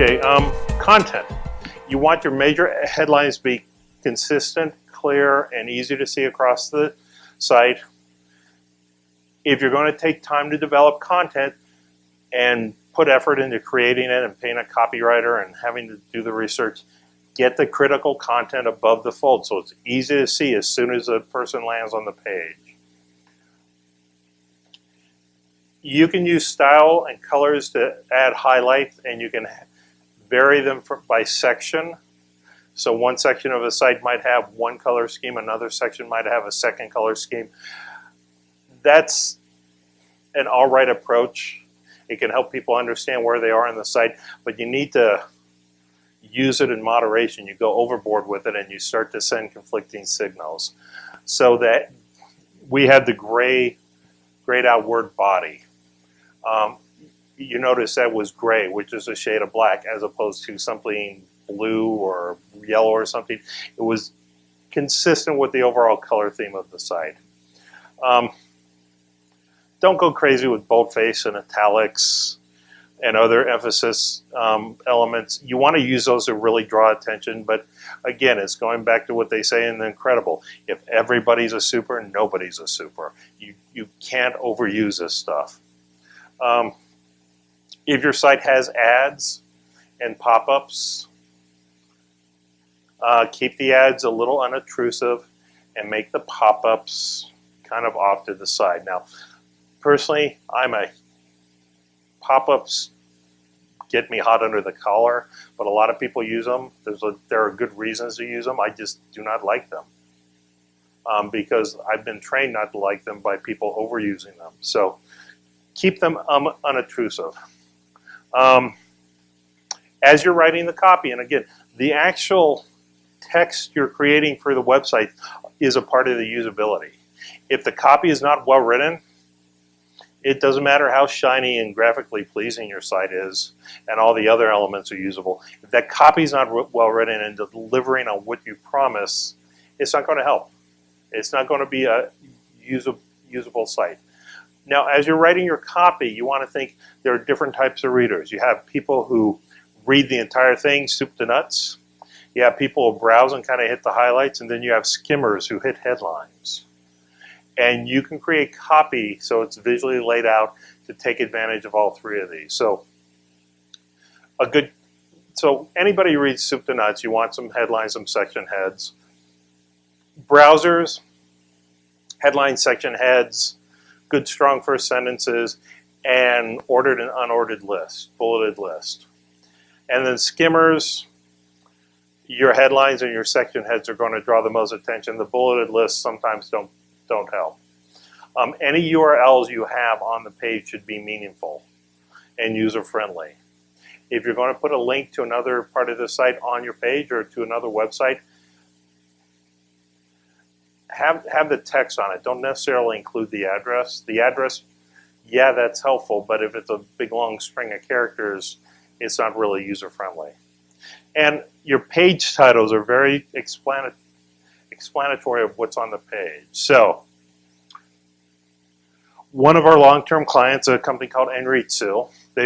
Okay, content. You want your major headlines to be consistent, clear, and easy to see across the site. If you're going to take time to develop content and put effort into creating it and paying a copywriter and having to do the research, get the critical content above the fold so it's easy to see as soon as a person lands on the page. You can use style and colors to add highlights, and you can vary them by section. So one section of a site might have one color scheme, another section might have a second color scheme. That's an all right approach. It can help people understand where they are in the site, but you need to use it in moderation. You go overboard with it and you start to send conflicting signals. So that we had the grayed out word body. You notice that was gray, which is a shade of black, as opposed to something blue or yellow or something. It was consistent with the overall color theme of the site. Don't go crazy with boldface and italics and other emphasis elements. You want to use those to really draw attention, but again, it's going back to what they say in The Incredible. If everybody's a super, nobody's a super. You can't overuse this stuff. If your site has ads and pop-ups, keep the ads a little unobtrusive and make the pop-ups kind of off to the side. Now, personally, pop-ups get me hot under the collar, but a lot of people use them. There are good reasons to use them. I just do not like them because I've been trained not to like them by people overusing them. So keep them unobtrusive. As you're writing the copy, and again, the actual text you're creating for the website is a part of the usability. If the copy is not well written, it doesn't matter how shiny and graphically pleasing your site is and all the other elements are usable. If that copy is not well written and delivering on what you promise, it's not going to help. It's not going to be a usable site. Now, as you're writing your copy, you want to think there are different types of readers. You have people who read the entire thing, soup to nuts. You have people who browse and kind of hit the highlights, and then you have skimmers who hit headlines. And you can create copy so it's visually laid out to take advantage of all three of these. So anybody who reads soup to nuts, you want some headlines, some section heads. Browsers, headline, section heads, good strong first sentences, and ordered and unordered list, bulleted list. And then skimmers, your headlines and your section heads are going to draw the most attention. The bulleted lists sometimes don't help. Any URLs you have on the page should be meaningful and user-friendly. If you're going to put a link to another part of the site on your page or to another website, have the text on it. Don't necessarily include the address. The address, yeah, that's helpful, but if it's a big long string of characters, it's not really user-friendly. And your page titles are very explanatory of what's on the page. So, one of our long-term clients, a company called Enritsu,